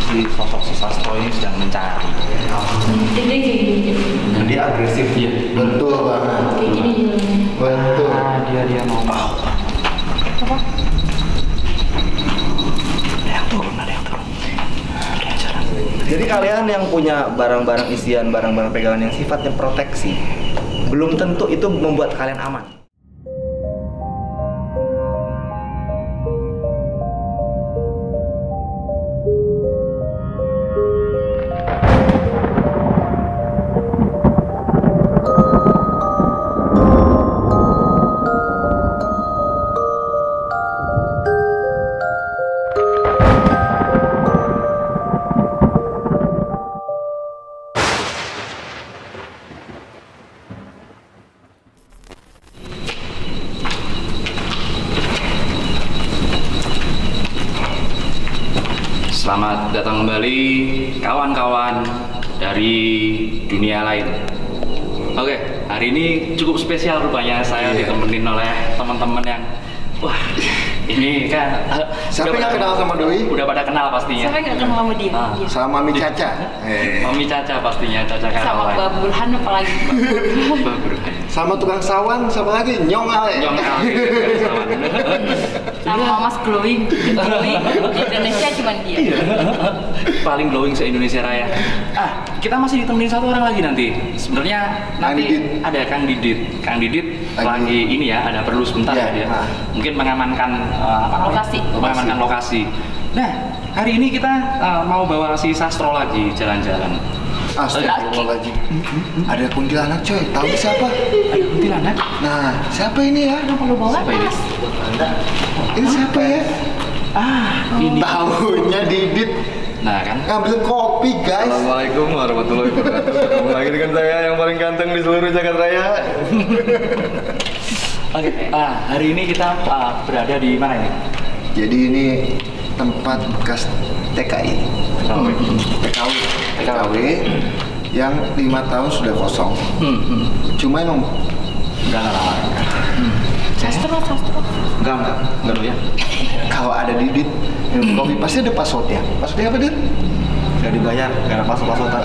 si sosok si Sastro ini sedang mencari. Dia agresif. Iya. Betul banget. Kayak gini jalannya. Betul. Dia mau. Apa? Ada yang turun. Oke, jalan. Jadi kalian yang punya barang-barang isian, barang-barang pegangan yang sifatnya proteksi, belum tentu itu membuat kalian aman. Selamat datang kembali kawan-kawan dari dunia lain. Oke, hari ini cukup spesial rupanya saya ditemenin oleh teman-teman yang wah, ini kan Siapa yang kenal sama Doi? Udah pada kenal pastinya. Siapa yang nggak kenal sama dia? Iya. Sama Mami Caca. Mami Caca pastinya, Caca Sama Caroline. Mbak Burhan apalagi. Burhan. Sama tukang sawan, siapa lagi? Nyong Ale. Nyong Ali. Sama Mas Glowing. Glowing di Indonesia cuma dia. Paling glowing se-Indonesia Raya. Kita masih ditemenin satu orang lagi nanti. Sebenarnya nanti Didit. ada Kang Didit. Kang Didit Lagi. lagi ini ya, ada perlu sebentar Iya, ya dia. nah. Mungkin mengamankan Lokasi. mengamankan lokasi. Nah, hari ini kita mau bawa si Sastro lagi jalan-jalan. Astagfirullahaladzim. Ada kuntilanak coy, tahu siapa? Ada kuntilanak. Nah, siapa ini ya? Kenapa lu bawa Siapa ini? tas? Ini siapa ya? Ini. Tahunya Didit Nah kan. ngambil kopi guys. Assalamualaikum warahmatullahi wabarakatuh. Ketemu lagi dengan saya yang paling ganteng di seluruh Jagat Raya. Oke. Hari ini kita berada di mana ini? Jadi ini tempat bekas TKI. TKW yang 5 tahun sudah kosong. Cuma emang Enggak lama. Sastro. enggak. Enggak ya. Kalau ada Didit, kopi pasti ada passwordnya. Passwordnya apa Dit? Gak dibayar, gak ada pasok-pasokan.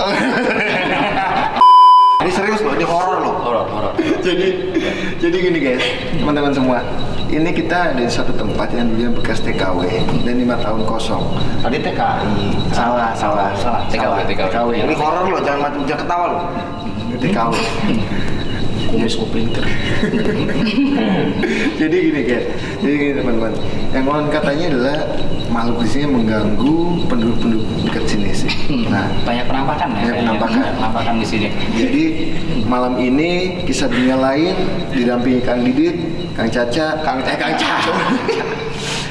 Ini serius loh, ini horor loh. Horor. Jadi gini guys, teman-teman semua. Ini kita ada di satu tempat yang dulunya bekas TKW dan 5 tahun kosong. Tadi TKI. Salah. TKW. Ini horor loh, jangan ketawa loh. Ini TKW. Kumis kuplinter. Jadi gini teman-teman. Yang konon katanya adalah makhluk di sini mengganggu penduduk dekat sini sih. Nah, Banyak penampakan ya. Banyak penampakan. Penampakan di sini. jadi malam ini kisah dunia lain didampingi Kang Didit, Kang Caca, Kang Caca.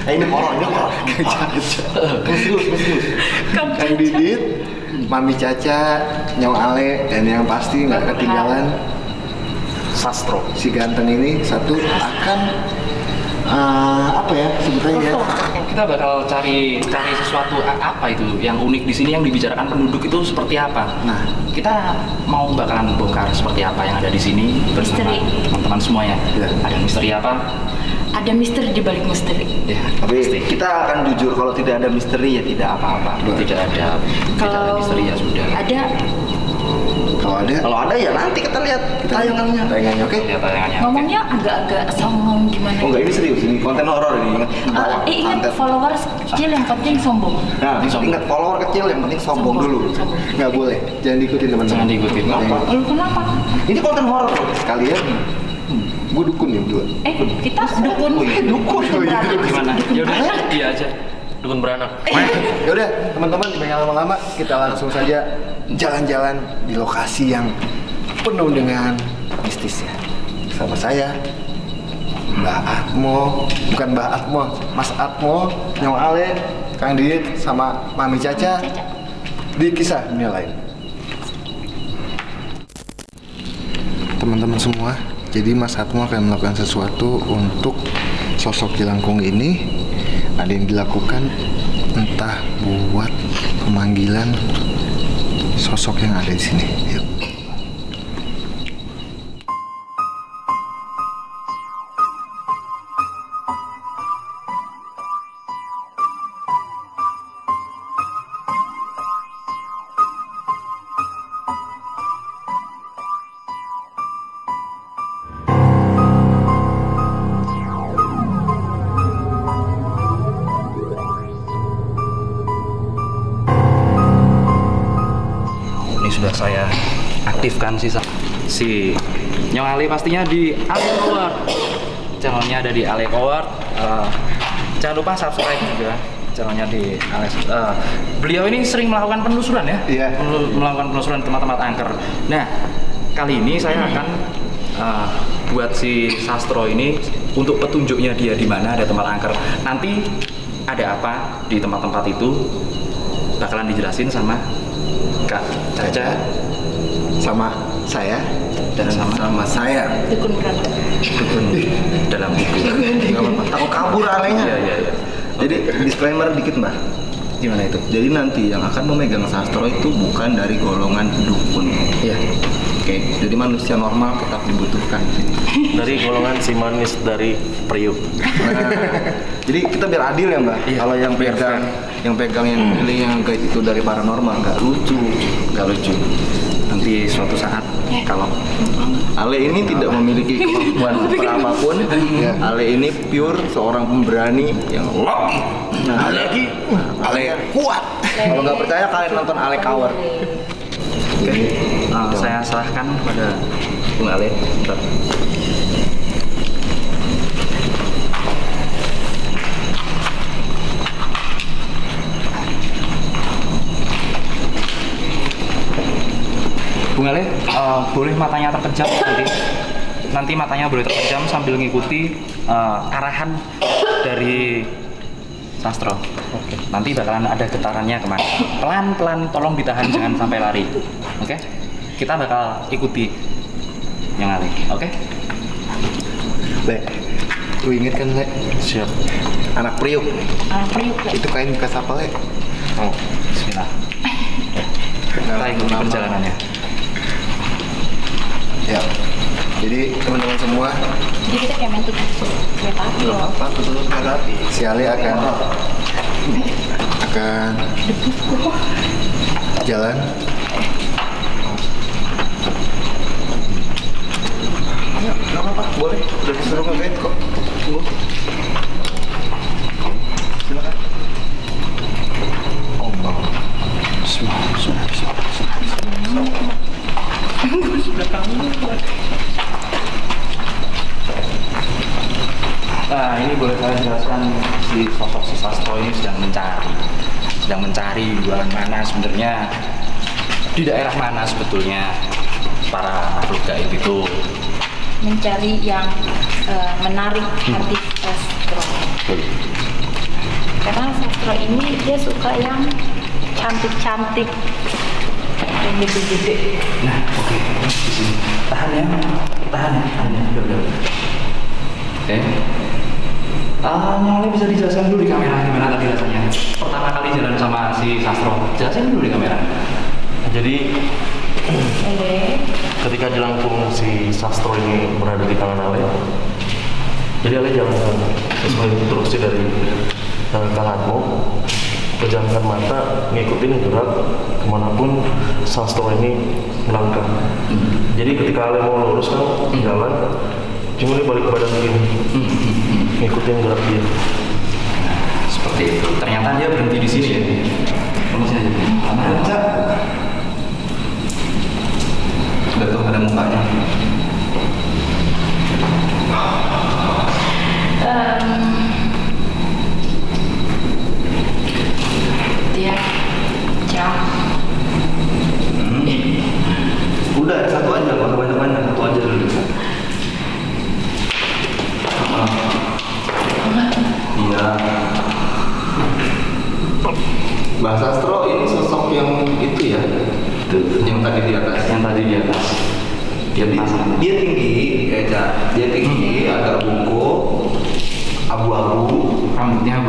Ini horor. Kang Caca. Kang Didit, Mami Caca, Nyong Ale, dan yang pasti nggak ketinggalan Sastro. si ganteng ini satu akan apa ya sebutannya ya? Kita bakal cari sesuatu apa itu yang unik di sini yang dibicarakan penduduk itu seperti apa. Nah. Kita mau bakalan bongkar seperti apa yang ada di sini bersama Misteri. teman-teman semuanya. Ya. Ada misteri apa? Ada misteri di balik misteri. Ya, Tapi pasti. kita akan jujur, kalau tidak ada misteri ya tidak apa-apa. Tidak ada misteri ya sudah. Ada Kalau ada ya nanti kita lihat tayangannya. tayangannya, oke? Ya tayangannya. oke. ngomongnya agak-agak songong gimana? Oh enggak, ini serius, ini konten horor ini. Ingat Konten. followers kecil yang penting sombong. Nah, Sombong. ingat follower kecil yang penting sombong dulu. Sombong. Nggak boleh, jangan diikutin teman-teman. Jangan diikutin. Kenapa? Lu kenapa? Ini konten horor loh. Sekalian, gue dukun ya berdua. Kita dukun. Dukun. Gimana? Ya udah, iya aja. Dukun beranak. Yaudah, teman-teman, jangan lama-lama, kita langsung saja jalan-jalan di lokasi yang penuh dengan mistis ya. Sama saya, Mbak Atmo, bukan Mbak Atmo, Mas Atmo, Nyong Ale, Kang Didit, sama Mami Caca di kisah dunia lain. Teman-teman semua, jadi Mas Atmo akan melakukan sesuatu untuk sosok jelangkung ini. Ada yang dilakukan entah buat pemanggilan sosok yang ada di sini. Yuk. sudah saya aktifkan si Nyong Ali pastinya di Ale Coward. Channelnya ada di Ale Coward. Jangan lupa subscribe juga channelnya di Ale. Beliau ini sering melakukan penelusuran ya, Iya. Melakukan penelusuran tempat-tempat angker. Nah, kali ini saya akan buat si Sastro ini untuk petunjuknya dia di mana ada tempat angker. Nanti ada apa di tempat-tempat itu bakalan dijelasin sama Kak Caca Sama saya dan sama saya. Dukun beranda. Dukun dalam buku. Nggak apa-apa. Takut kabur alenya. Iya, iya, iya. Jadi disclaimer dikit mbak. Gimana itu? Jadi nanti yang akan memegang sastro itu bukan dari golongan dukun. Iya. Oke. Jadi manusia normal tetap dibutuhkan. Dari golongan si manis dari Priuk. Jadi kita biar adil ya mbak. Iya, Kalau yang biar pegang, yang pilih yang guide itu dari paranormal nggak lucu. Nanti suatu saat kalau Ale ini tidak memiliki kemampuan apapun. Ale ini pure seorang pemberani yang Nah, Ale kuat. Kalau nggak percaya kalian nonton Ale Coward. oke, saya serahkan kepada Bung Ale. Bentar. Bung Ale, boleh matanya terpejam nanti matanya boleh terpejam sambil ngikuti arahan dari Sastro. Oke. Nanti bakalan ada getarannya kemana. Pelan-pelan, tolong ditahan jangan sampai lari. Oke? Kita bakal ikuti yang Ale. Oke? Le, lu inget kan Le? Siap. Anak Priuk. Priuk. Itu kain bekas apa Le? Oh, bismillah. Kita ikuti perjalanannya. Ya. Jadi teman-teman semua, Jadi kita kayak main tugas. Kayak papi loh. Apa tuh hati? si Ali akan jalan Ayo, nggak apa-apa, boleh. Udah disuruh nge-guide kok. Tunggu. Silakan. Nah, ini boleh saya jelaskan si sosok si Sastro ini sedang mencari jualan mana sebenarnya, di daerah mana sebetulnya para makhluk gaib itu. Mencari yang menarik hati sastro. Karena sastro ini dia suka yang cantik-cantik yang gede-gede. Nah, oke, di sini. Tahan ya. Udah. Oke. Nyong bisa dijelaskan dulu di kamera gimana tadi rasanya pertama kali jalan sama si Sastro. Jelasin dulu di kamera. Jadi Oke. ketika jelangkung si Sastro ini berada di tangan Ale, jadi Ale jalan sesuai instruksi dari Kang Atmo, pejamkan mata, ngikutin gerak kemanapun Sastro ini melangkah. Jadi ketika Ale mau lurus kan jalan, cuma dia balik badan begini, ngikutin gerak dia. Seperti itu. Ternyata dia berhenti di sini ya. Kamu sini aja. Ada. Udah tuh ada mukanya. Dia jam. Udah satu aja, kalau banyak-banyak satu aja dulu. Iya. Mbak Sastro ini sosok yang itu ya, yang tadi di atas. Yang tadi di atas. Dia penasaran. Dia tinggi, dia tinggi, agak bungkuk, abu-abu, Rambutnya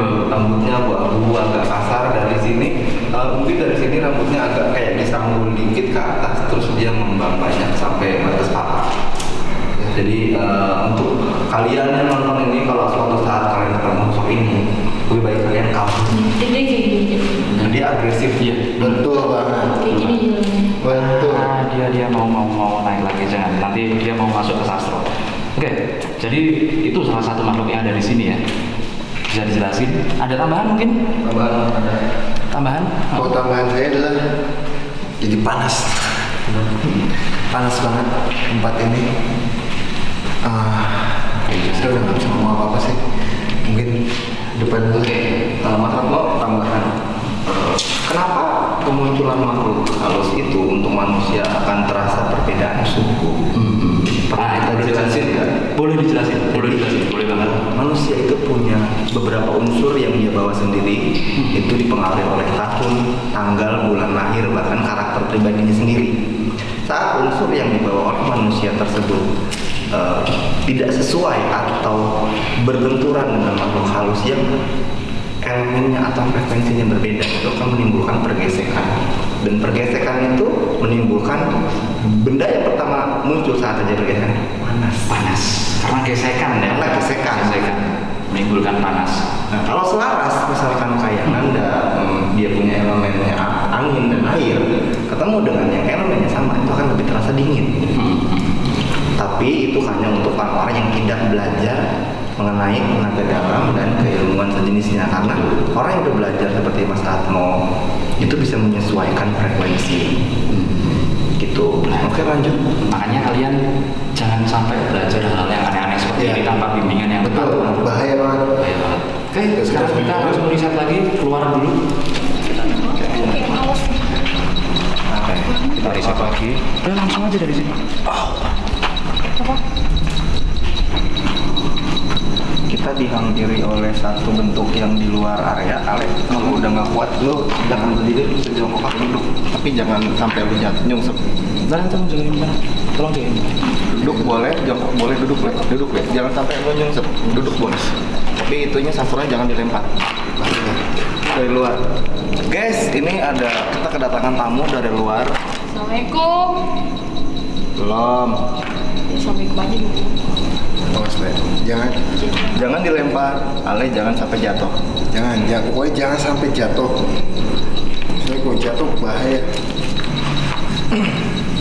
abu-abu, agak kasar dari sini. Mungkin dari sini rambutnya agak kayak disanggul dikit ke atas, terus dia ngembang banyak sampai batas paha. Jadi untuk kalian yang nonton ini, kalau suatu saat kalian ketemu sosok ini, lebih baik kalian kabur. Dia kayak gini. Dan dia agresif. Iya. betul banget. Kayak gini jalannya. Betul. Dia mau naik lagi, jangan. Nanti dia mau masuk ke Sastro. Oke, jadi itu salah satu makhluk yang ada di sini ya. Bisa dijelasin? Ada tambahan mungkin? Tambahan ada. Tambahan? Kalau tambahan saya adalah jadi panas. Panas banget tempat ini. Saya udah nggak bisa ngomong apa-apa sih. Mungkin depan dulu. Oke, Mas Ratmo tambahan. Kenapa kemunculan makhluk halus itu untuk manusia akan terasa perbedaan suku? Pernah kita jelasin nggak? Boleh dijelasin, boleh banget. Manusia itu punya beberapa unsur yang dia bawa sendiri, itu dipengaruhi oleh tahun, tanggal, bulan lahir, bahkan karakter pribadinya sendiri. Saat unsur yang dibawa oleh manusia tersebut tidak sesuai atau berbenturan dengan makhluk halus yang elemennya atau frekuensinya berbeda, itu akan menimbulkan pergesekan, dan pergesekan itu menimbulkan benda yang pertama muncul saat terjadi pergesekan, panas. Karena gesekan ya. Karena gesekan. Menimbulkan panas. Nah, kalau selaras, misalkan kayak Nanda, dia punya elemennya angin dan air, ketemu dengan yang elemennya sama, itu akan lebih terasa dingin. Tapi itu hanya untuk orang-orang yang tidak belajar mengenai tenaga dalam dan keilmuan sejenisnya, karena orang yang udah belajar seperti Mas Atmo itu bisa menyesuaikan frekuensi. Gitu. Oke, lanjut. Makanya kalian jangan sampai belajar hal yang aneh-aneh seperti ini tanpa bimbingan yang Betul, bahaya banget. Bahaya banget. Oke, sekarang kita langsung riset lagi, keluar dulu. Oke, kita riset lagi. Udah langsung aja dari sini. Kita dihampiri oleh satu bentuk yang di luar area. Ale, kalau udah nggak kuat, lo jangan berdiri, bisa jongkok atau duduk. Tapi jangan sampai lu jatuh nyungsep. Jangan jagain gimana? Tolong jagain. Duduk boleh, jongkok boleh, duduk boleh. Jangan sampai lu nyungsep, duduk boleh. Tapi itunya sasaran jangan dilempar. Dari luar. Guys, ini ada kita kedatangan tamu dari luar. Assalamualaikum. Belum. Assalamualaikum aja dulu. Awas Le, Jangan dilempar. Ale jangan sampai jatuh. pokoknya jangan sampai jatuh. Soalnya kalau jatuh bahaya.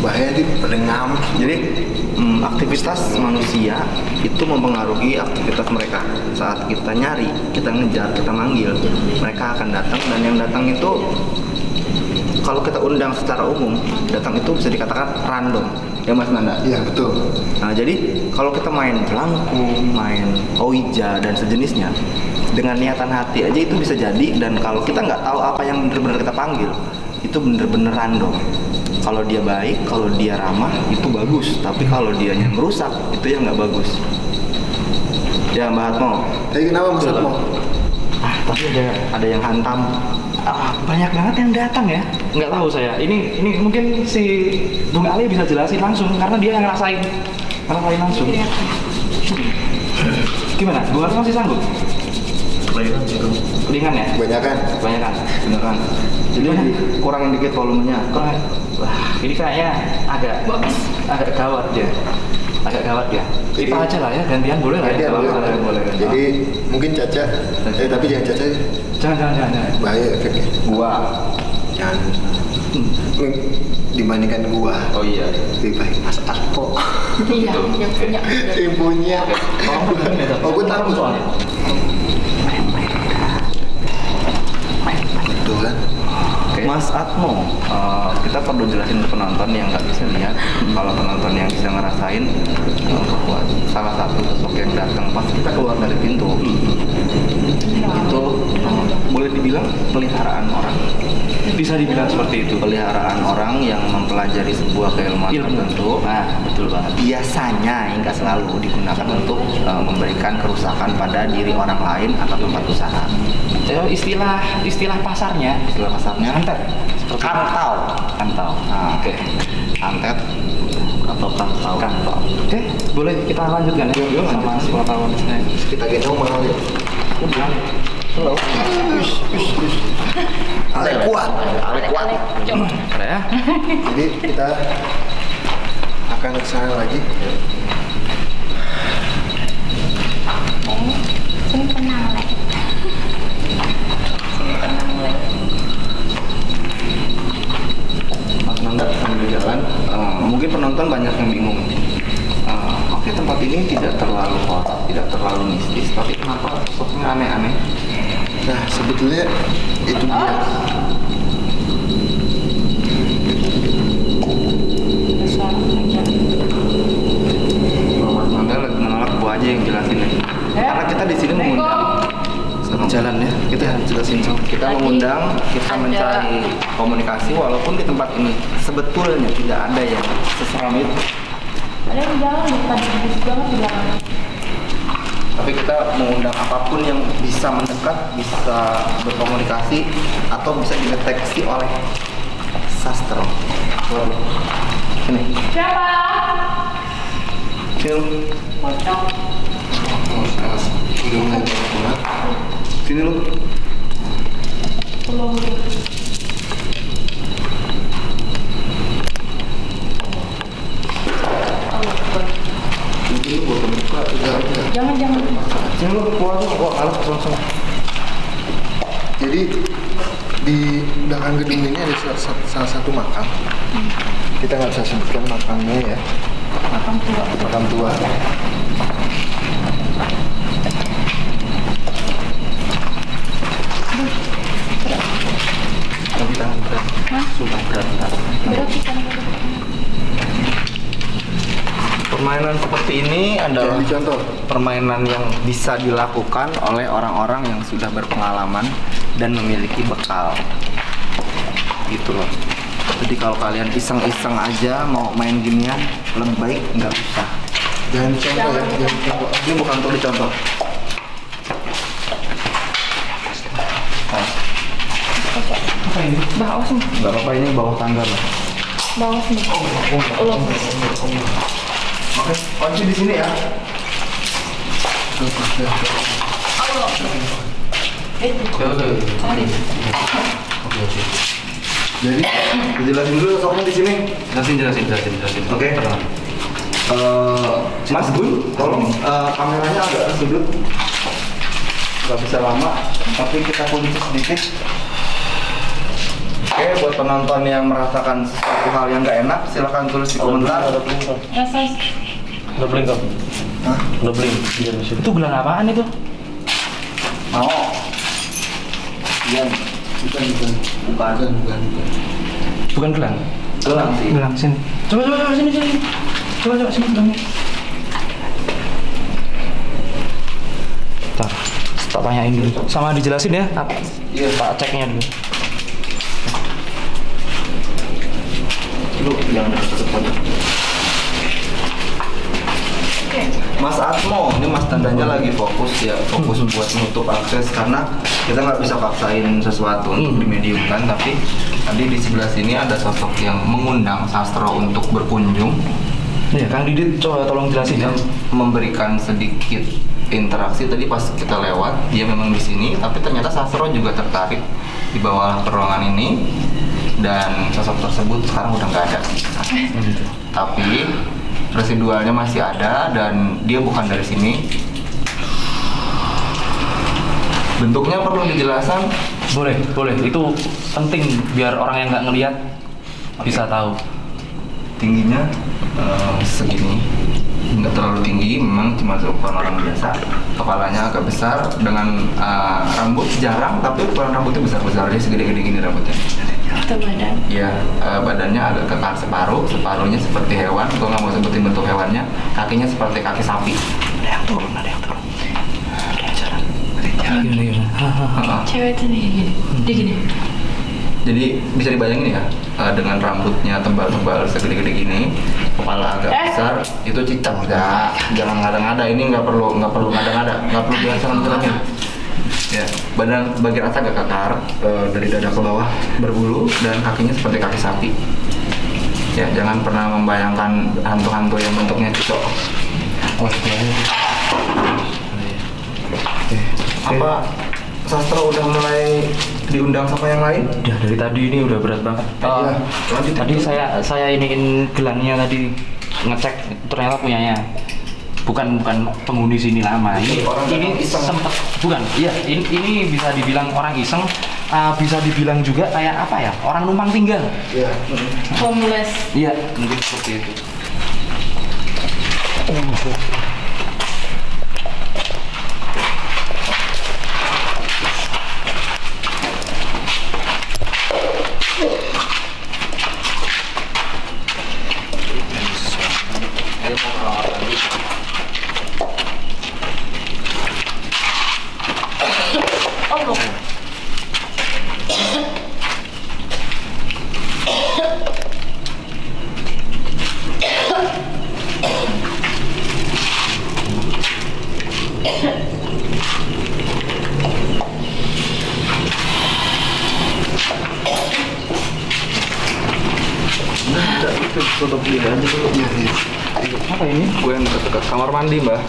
Bahaya di pelengam. Jadi aktivitas manusia itu mempengaruhi aktivitas mereka. Saat kita nyari, kita ngejar, kita manggil, mereka akan datang, dan yang datang itu kalau kita undang secara umum, datang itu bisa dikatakan random. Ya Mas Nanda? Iya betul. Nah jadi kalau kita main belangku, main ouija dan sejenisnya, dengan niatan hati aja itu bisa jadi. Dan kalau kita nggak tahu apa yang benar-benar kita panggil, itu bener-bener random. Kalau dia baik, kalau dia ramah, itu bagus. Tapi kalau dia yang merusak, itu yang nggak bagus. Ya Mbak Atmo. Tapi kenapa Mas Atmo? Tapi ada yang hantam. Banyak banget yang datang ya. Nggak tahu saya. Ini mungkin si Bung Ali bisa jelasin langsung karena dia yang ngerasain langsung. Gimana? Bung Ali masih sanggup? Kelingan sih tuh. Kelingan ya? Kebanyakan. Kebanyakan. Beneran. Jadi kurangin dikit volumenya. Wah, ini kayaknya agak gawat ya. Agak gawat ya. Kita aja lah ya, gantian boleh lah ya. Boleh. Jadi mungkin Caca, tapi jangan Caca. Jangan. Bahaya efeknya. Gua. Jangan. Dibandingkan gua. Oh iya. Lebih baik Mas Atmo. Iya, yang punya. Yang punya. Oh, gua takut soalnya. Betul kan? Mas Atmo, kita perlu jelasin ke penonton yang nggak bisa lihat. Kalau penonton yang bisa ngerasain, bahwa salah satu sosok yang datang pas kita keluar dari pintu itu boleh dibilang peliharaan orang. Bisa dibilang seperti itu. Peliharaan orang yang mempelajari sebuah keilmuan tertentu. Nah, betul banget. Biasanya hingga selalu digunakan untuk memberikan kerusakan pada diri orang lain atau tempat usaha. Istilah pasarnya. Antet. Kantau. Nah, Oke. antet atau kantau. Oke, boleh kita lanjutkan ya. Yuk, sama si wartawan saya. Kita gendong mahal ya. Halo. Ale kuat. Coba. Ada ya? Jadi kita akan ke sana lagi. Sini tenang, Le. Sini tenang, Le. Mas Nanda sambil jalan, mungkin penonton banyak yang bingung. Oke, tempat ini tidak terlalu horor, tidak terlalu mistis, tapi kenapa sosoknya aneh-aneh? Nah, sebetulnya itu dia. komunikasi walaupun di tempat ini sebetulnya tidak ada yang seseram itu. Ada yang jalan ya, tadi bagus banget di belakang. Tapi kita mengundang apapun yang bisa mendekat, bisa berkomunikasi atau bisa dideteksi oleh sastro. Sini. Siapa? Sini. Pocong. Udah mulai banget. Sini lu. Belum. Mungkin lu buat buka udah aja. Jangan. Sini lu keluar lu. Wah, alas langsung. Jadi di belakang gedung ini ada salah satu makam. Kita nggak bisa sebutkan makamnya ya. Makam tua. Makam tua. Tapi tangan berat. Hah? Sumpah berat. Berat sih kan. Permainan seperti ini adalah Jadi contoh. permainan yang bisa dilakukan oleh orang-orang yang sudah berpengalaman dan memiliki bekal. Gitu loh. Jadi kalau kalian iseng-iseng aja mau main ginian, lebih baik nggak usah. Jangan contoh ya, jangan contoh. Ini bukan untuk dicontoh. Apa ini? Bawas nih. Nggak apa-apa, ini bawah tangga loh. Bawas nih. Ulo. Oke, kunci di sini ya. Jadi Dijelasin dulu sosoknya di sini. Jelasin. Oke. Mas Gun, tolong kameranya agak ke sudut. Nggak bisa lama, tapi kita kunci sedikit. Oke, buat penonton yang merasakan sesuatu hal yang nggak enak, silahkan tulis di komentar. Ada blink kok. Rasa Ada blink kok. Hah? Ada blink. Iya di situ. Itu gelang apaan itu? Mau? bukan. Bukan gelang. Gelang sih. Gelang sini. Coba sini. Coba sini gelangnya. Ntar, tak tanyain dulu. Sama dijelasin ya. Iya, tak ceknya dulu. Lu yang deket. Mas Atmo, ini Mas tandanya lagi fokus ya, fokus buat menutup akses karena kita nggak bisa paksain sesuatu untuk dimediumkan, tapi tadi di sebelah sini ada sosok yang mengundang sastro untuk berkunjung. Iya, Kang Didit coba tolong jelasin Dia ya. memberikan sedikit interaksi tadi pas kita lewat, dia memang di sini, tapi ternyata sastro juga tertarik di bawah ruangan ini dan sosok tersebut sekarang udah nggak ada. Tapi residualnya masih ada dan dia bukan dari sini. Bentuknya perlu dijelaskan. Boleh. Itu penting biar orang yang nggak ngelihat bisa tahu. Tingginya segini, nggak terlalu tinggi, memang cuma seukuran orang biasa. Kepalanya agak besar dengan rambut jarang, tapi ukuran rambutnya besar-besar, dia segede-gede gini rambutnya. atau badan. Iya, badannya agak kekar separuhnya seperti hewan. Gue nggak mau sebutin bentuk hewannya. Kakinya seperti kaki sapi. Ada yang turun. Ada yang jalan. Gini. Cewek itu nih gini. Dia gini. Jadi bisa dibayangin ya, dengan rambutnya tebal-tebal segede-gede gini, kepala agak besar, itu cicak. Jangan ngada-ngada. Ini nggak perlu ngada-ngada, nggak perlu diasal-asalin. Ya, badan bagian atas agak kekar, dari dada ke bawah berbulu dan kakinya seperti kaki sapi. Ya, jangan pernah membayangkan hantu-hantu yang bentuknya cicak. Apa sastra udah mulai diundang sama yang lain? Udah dari tadi ini udah berat banget. Iya. Lanjut. Tadi saya iniin gelangnya tadi ngecek ternyata punyanya. Bukan penghuni sini lama. Ini Orang iseng. sempet bukan. Iya, ini bisa dibilang orang iseng, bisa dibilang juga kayak apa ya? Orang numpang tinggal. Iya. Homeless. Iya, mungkin seperti itu. tutup dia aja dulu. Iya, iya. Apa ini? Gue yang ke kamar mandi, Mbak.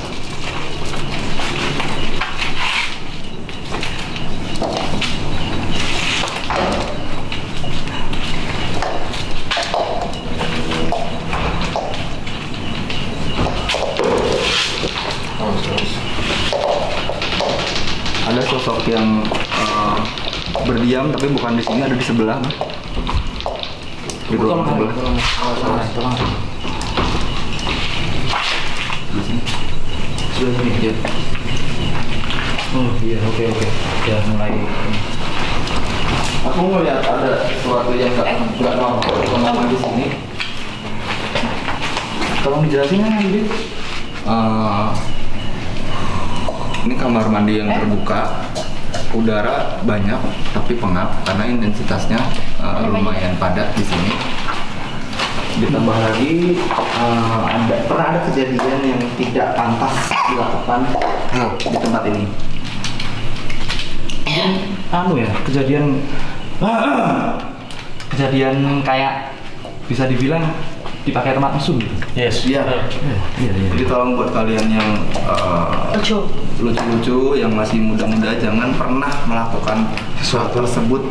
Ada sosok yang berdiam tapi bukan di sini, ada di sebelah. Di ruang sebelah. Tolong. Di sini. Sebelah sini ya. Oh iya, oke. Ya mulai. Aku melihat ada sesuatu yang nggak normal di sini. Tolong dijelasin ya, Bib. Ini kamar mandi yang terbuka, udara banyak tapi pengap karena intensitasnya lumayan padat di sini. Ditambah lagi pernah ada kejadian yang tidak pantas dilakukan di tempat ini. Anu ya, kejadian kayak bisa dibilang dipakai tempat mesum gitu. Yes. Iya. Iya. Jadi tolong buat kalian yang lucu-lucu, yang masih muda-muda, jangan pernah melakukan sesuatu tersebut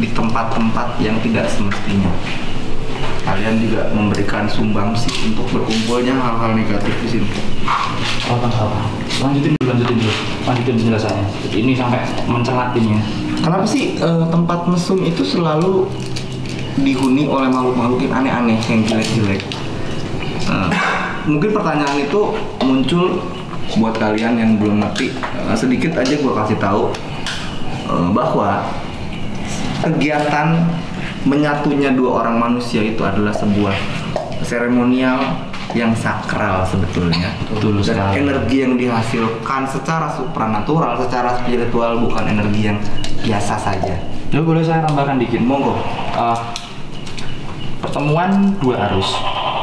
di tempat-tempat yang tidak semestinya. Kalian juga memberikan sumbangsi untuk berkumpulnya hal-hal negatif di sini. Apa? Lanjutin dulu. Lanjutin penjelasannya. Ini sampai mencelat ini ya. Kenapa sih tempat mesum itu selalu dihuni oleh makhluk-makhluk yang aneh-aneh, yang jelek-jelek? Mungkin pertanyaan itu muncul buat kalian yang belum ngerti. Sedikit aja gue kasih tahu bahwa kegiatan menyatunya dua orang manusia itu adalah sebuah seremonial yang sakral sebetulnya. Betul Dan sekali. energi yang dihasilkan secara supranatural, secara spiritual, bukan energi yang biasa saja. Ya boleh saya tambahkan dikit. Monggo. Pertemuan dua arus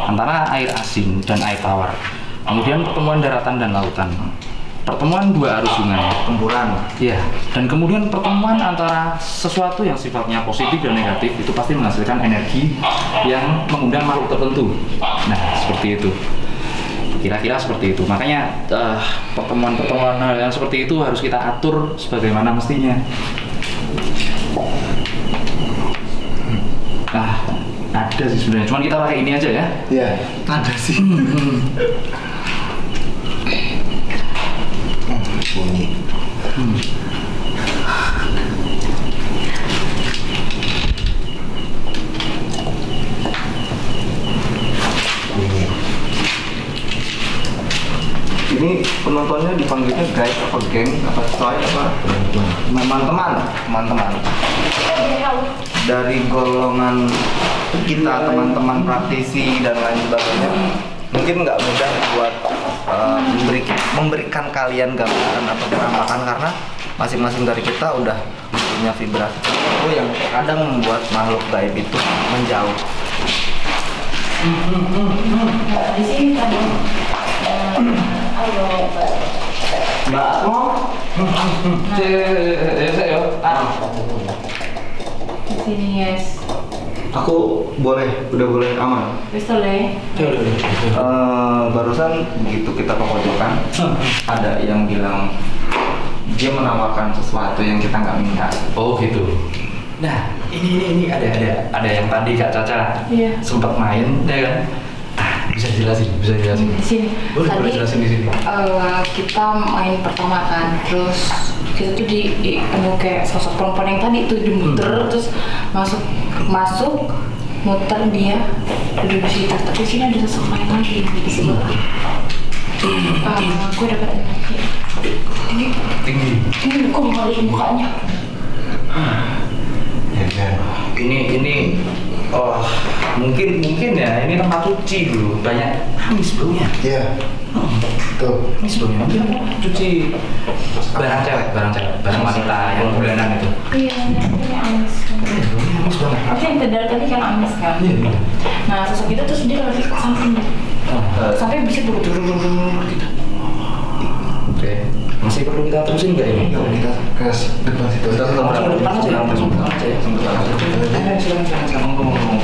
antara air asin dan air tawar. Kemudian pertemuan daratan dan lautan. Pertemuan dua arus sungai. Tempuran. Iya, dan kemudian pertemuan antara sesuatu yang sifatnya positif dan negatif itu pasti menghasilkan energi yang mengundang makhluk tertentu. Nah, seperti itu. Kira-kira seperti itu. Makanya pertemuan-pertemuan hal yang seperti itu harus kita atur sebagaimana mestinya. Nah, ada sih sebenarnya. Cuman kita pakai ini aja ya. Iya. Ada sih. Bunyi. Ini penontonnya dipanggilnya guys apa geng apa coy apa teman-teman dari golongan kita, teman-teman praktisi dan lain sebagainya. Mungkin nggak mudah buat memberikan kalian gambaran atau penampakan karena masing-masing dari kita udah punya vibrasi tertentu yang kadang membuat makhluk gaib itu menjauh. Di sini tadi. Halo, Mbak Asmo, di sini yes. aku udah boleh aman. Bisa le. Barusan begitu kita ke pojokan, ada yang bilang dia menawarkan sesuatu yang kita nggak minta. Oh gitu. Nah, ini ada yang tadi Kak Caca Iya. sempat main, ya kan? Bisa jelasin. Di sini. Boleh Tadi jelasin di sini. kita main pertama kan, terus kita tuh ketemu kayak sosok perempuan yang tadi tuh dimuter, terus masuk muter dia duduk di situ. Tapi sini ada sosok lain lagi di sebelah. Gue dapat energi Tinggi. ini kok balik mukanya. Ini mungkin ya ini tempat cuci dulu, banyak amis baunya. Iya. Tuh. Amis baunya. Mungkin aku cuci barang cewek, barang wanita yang bulanan itu. Iya, ini amis kan. Amis banget. Tapi yang terdar tadi kan amis kan. Iya. Nah sosok itu terus dia lari ke samping, sampai bisa buru-buru gitu. Oke. Masih perlu kita terusin nggak ini? Yuk kita ke depan situ. Kita ke Langsung ke depan aja ya, langsung ke depan aja ya. Silakan. Silakan. Ngomong.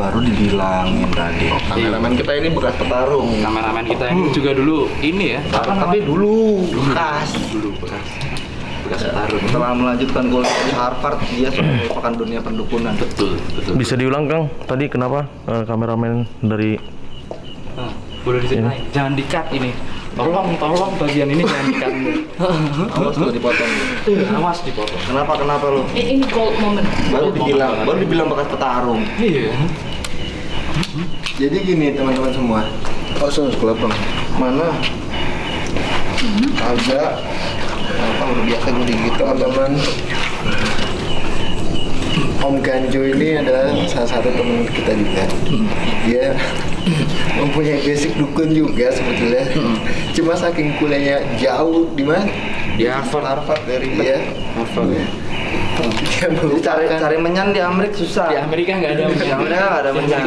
baru dibilangin tadi. Kameramen kita ini bekas petarung. Kameramen kita ini juga dulu ini ya. Tapi dulu bekas. Bekas petarung. Setelah melanjutkan kuliah di Harvard, dia sudah merupakan dunia perdukunan. Betul. Bisa diulang Kang, tadi kenapa kameramen dari Nah, boleh diceritain. Jangan di-cut ini. Tolong bagian ini jangan di-cut. Awas tuh dipotong. Awas dipotong. Kenapa lu? Ini gold moment. Baru dibilang bekas petarung. Iya. Jadi gini teman-teman semua. Oh, kelepeng. Mana? Agak Apa udah biasa gue digigit teman-teman. Om Ganjo ini adalah salah satu teman kita juga. Dia mempunyai basic dukun juga sebetulnya. Cuma saking kuliahnya jauh di mana? Di Harvard dari dia. Harvard. Dia cari menyan di Amerika susah. Di Amerika nggak ada menyan. Di Amerika nggak ada menyan.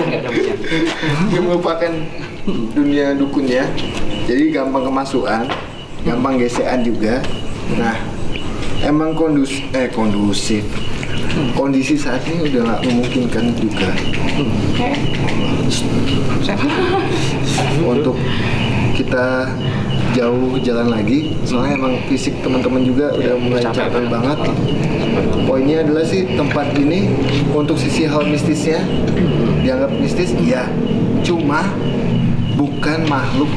Dia merupakan dunia dukunnya. Jadi gampang kemasukan, gampang gesekan juga. Nah, emang kondusif. Kondisi saat ini udah nggak memungkinkan juga untuk kita jauh jalan lagi. Soalnya emang fisik teman-teman juga udah mulai capek banget. Poinnya adalah sih tempat ini untuk sisi hal mistisnya dianggap mistis, ya. Cuma bukan makhluk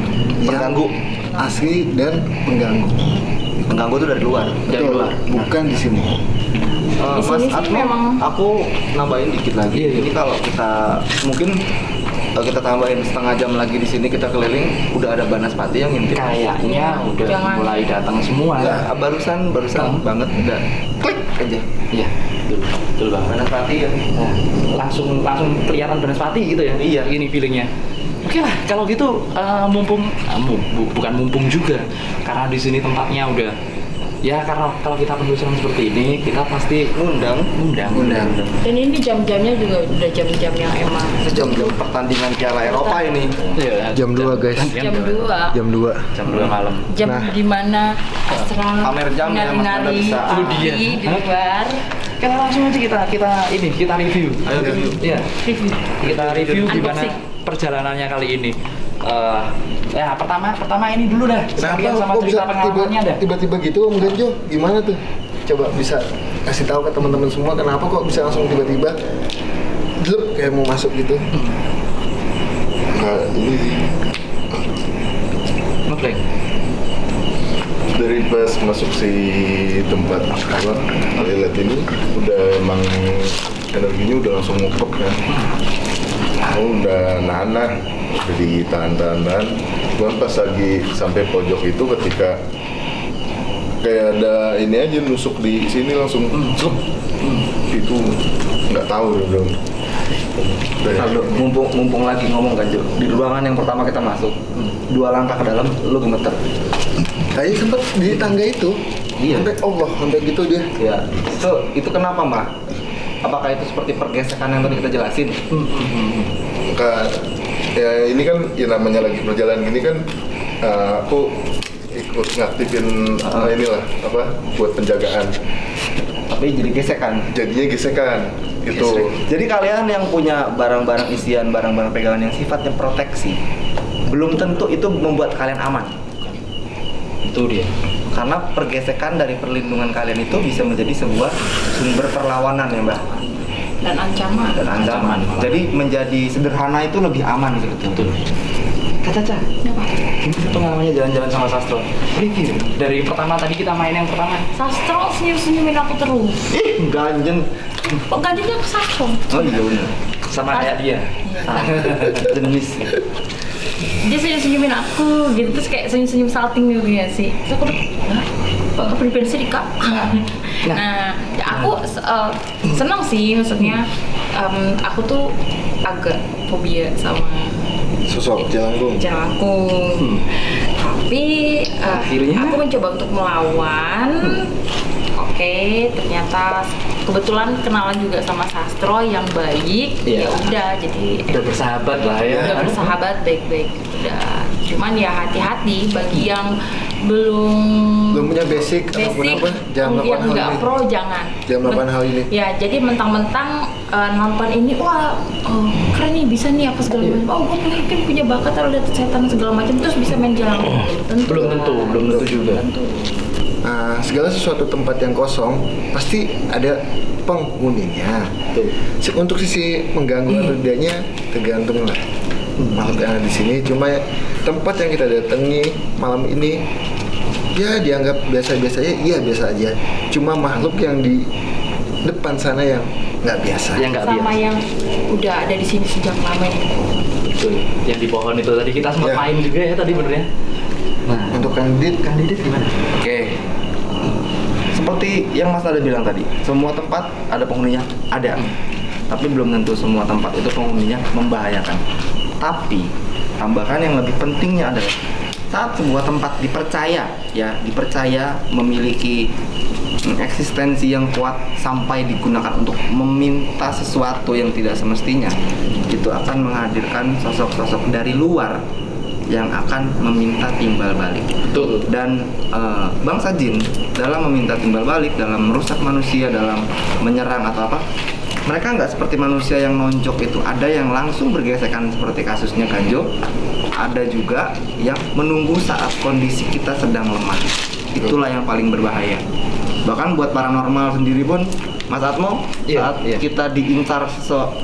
Pengganggu. yang asli dan pengganggu. Pengganggu itu dari luar. Betul, bukan di sini. Di Mas sini sih Atmo, memang- aku nambahin dikit lagi. Ini kalau kita mungkin kita tambahin setengah jam lagi di sini kita keliling, udah ada Banaspati yang ngintip. Kayaknya udah Jangan. mulai datang semua. Ya, barusan banget udah klik aja. Iya, betul banget. Banaspati ya. Nah, langsung kelihatan Banaspati gitu ya. Iya. Gini feelingnya. Oke lah, kalau gitu bukan mumpung juga, karena di sini tempatnya udah ya, karena kalau kita penelusuran seperti ini kita pasti undang. Dan ini jam-jamnya juga udah jam-jam yang emang Jam pertandingan Piala Eropa ini. Iya, Jam 2 guys. jam 2. Jam 2. Jam 2 malam. Jam Nah. dimana astral Pamer jam ya, Mas Nanda nari-nari bisa. Oh, dia. di luar. Kita langsung aja kita review. Ayo review. Iya. Review. Kita review gimana Unboxing. perjalanannya kali ini. Ya pertama ini dulu dah. Sekalian sama kok bisa cerita pengalamannya dah. tiba-tiba gitu Om Ganjo? Gimana tuh? Coba bisa kasih tahu ke teman-teman semua kenapa kok bisa langsung tiba-tiba dlup kayak mau masuk gitu. Nah, ini sih Ngeplay. dari pas masuk si tempat apa toilet ini udah emang energinya udah langsung ngepek kan. Udah nahan, udah ditahan-tahan. Cuman pas lagi sampai pojok itu ketika kayak ada ini aja nusuk di sini langsung itu nggak tahu dong. Lalu mumpung lagi ngomong kan Jo, di ruangan yang pertama kita masuk, 2 langkah ke dalam lu gemeter. Kayaknya sempet di tangga itu. Iya. Sampai gitu dia. Ya, itu kenapa Mbak? Apakah itu seperti pergesekan yang tadi kita jelasin? Ya ini kan ya namanya lagi berjalan gini kan aku ikut ngaktifin inilah apa buat penjagaan. Tapi jadi gesekan. Jadinya gesekan itu. Jadi kalian yang punya barang-barang isian, barang-barang pegangan yang sifatnya proteksi, belum tentu itu membuat kalian aman. Itu dia. Karena pergesekan dari perlindungan kalian itu bisa menjadi sebuah sumber perlawanan ya Mbak. Dan ancaman. Dan ancaman. Jadi menjadi sederhana itu lebih aman sebetulnya. Caca. Gimana pengalamannya jalan-jalan sama Sastro? Review. Dari pertama tadi kita main yang pertama. Sastro senyum-senyumin aku terus. Ih, ganjen. Kok gantinya ke Sastro? Oh iya bener. Sama kayak dia. Jenis. Dia senyum-senyumin aku gitu, terus kayak senyum-senyum salting gitu ya sih. Terus aku udah, kok beli bensin Kak? Nah, aku senang sih, maksudnya aku tuh agak fobia sama Sosok jelangkung. Tapi Akhirnya? aku mencoba untuk melawan. Oke, ternyata kebetulan kenalan juga sama Sastro. Sastro yang baik. Iya. Ya udah, jadi Udah bersahabat lah ya. udah bersahabat baik-baik. Udah. Cuman ya hati-hati bagi yang belum punya basic ataupun apa, jangan melakukan yang hal nggak ini. pro jangan. Jangan melakukan hal ini. Ya, jadi mentang-mentang nonton ini, wah keren nih, bisa nih apa segala macam. Oh, gue mungkin punya bakat atau lihat setan segala macam terus bisa main jalan. Belum tentu juga. Nah, segala sesuatu tempat yang kosong pasti ada penghuninya. Untuk sisi mengganggu atau tidaknya tergantung lah makhluk yang ada di sini. Cuma tempat yang kita datangi malam ini ya dianggap biasa-biasa aja, iya biasa aja. Cuma makhluk yang di depan sana yang nggak biasa. Yang nggak Sama biasa. yang udah ada di sini sejak lama ini. Betul. Yang di pohon itu tadi kita sempat Ya. main juga ya tadi benernya. Nah, Untuk kandidat gimana? Oke. Seperti yang Mas Nada bilang tadi, semua tempat ada penghuninya, ada. Tapi belum tentu semua tempat itu penghuninya membahayakan. Tapi tambahan yang lebih pentingnya adalah saat sebuah tempat dipercaya memiliki eksistensi yang kuat sampai digunakan untuk meminta sesuatu yang tidak semestinya, itu akan menghadirkan sosok-sosok dari luar yang akan meminta timbal balik. Betul. Dan bangsa jin dalam meminta timbal balik, dalam merusak manusia, dalam menyerang atau apa, mereka nggak seperti manusia yang nonjok itu. Ada yang langsung bergesekan seperti kasusnya Ganjo, ada juga yang menunggu saat kondisi kita sedang lemah. Itulah yang paling berbahaya. Bahkan buat paranormal sendiri pun, Mas Atmo, Iya, saat iya. kita diincar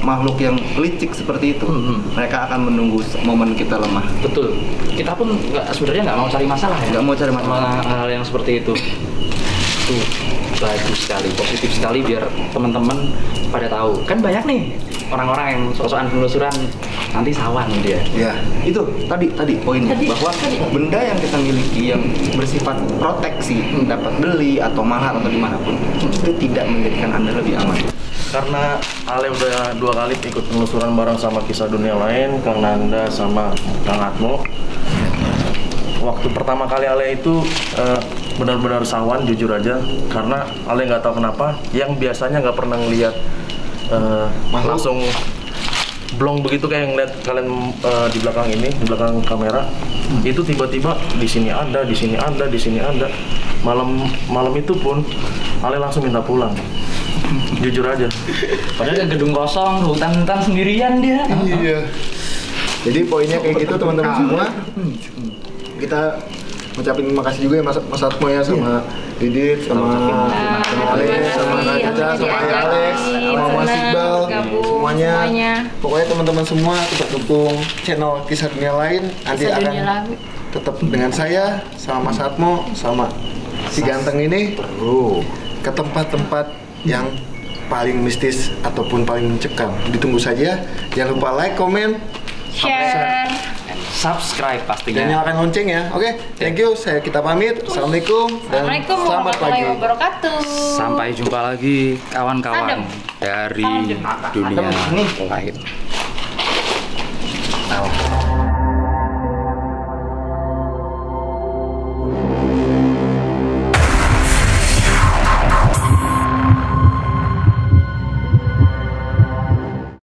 makhluk yang licik seperti itu, mereka akan menunggu momen kita lemah. Betul. Kita pun sebenarnya nggak mau cari masalah ya. Nggak mau cari masalah. Sama hal yang seperti itu. Tuh bagus sekali, positif sekali biar teman-teman pada tahu. Kan banyak nih orang-orang yang sok-sokan penelusuran nanti sawan dia. ya. Itu tadi poinnya, Tadi- bahwa tadi. benda yang kita miliki yang bersifat proteksi, dapat beli atau mahal atau dimanapun, itu tidak menjadikan Anda lebih aman. Karena Ale udah 2 kali ikut penelusuran bareng sama Kisah Dunia Lain, Kang Nanda sama Kang Atmo. Waktu pertama kali Ale itu benar-benar sawan, jujur aja, karena Ale nggak tahu kenapa, yang biasanya nggak pernah ngeliat langsung blong begitu kayak ngeliat kalian di belakang ini, di belakang kamera, itu tiba-tiba di sini ada, di sini ada, di sini ada. Malam itu pun Ale langsung minta pulang. Jujur aja. Padahal gedung kosong, hutan-hutan sendirian dia. Iya. Jadi poinnya kayak gitu teman-teman semua. Kita ngucapin terima kasih juga ya Mas Atmo ya, sama Didit, sama Alex, sama Kak Caca, sama Ayah Alex, sama Mas Iqbal, semuanya. Pokoknya teman-teman semua tetap dukung channel Kisah Dunia Lain. Nanti Kisah akan Dunia Lain. tetap dengan saya, sama Mas Atmo, sama si ganteng ini ke tempat-tempat yang paling mistis ataupun paling mencekam. Ditunggu saja. Jangan lupa like, komen, Share. Subscribe dan pastinya. nyalakan lonceng ya. Oke, thank you. Kita pamit. Assalamualaikum dan Assalamualaikum selamat warahmatullahi pagi. wabarakatuh. Sampai jumpa lagi kawan-kawan Adem. dari Adem. dunia lain.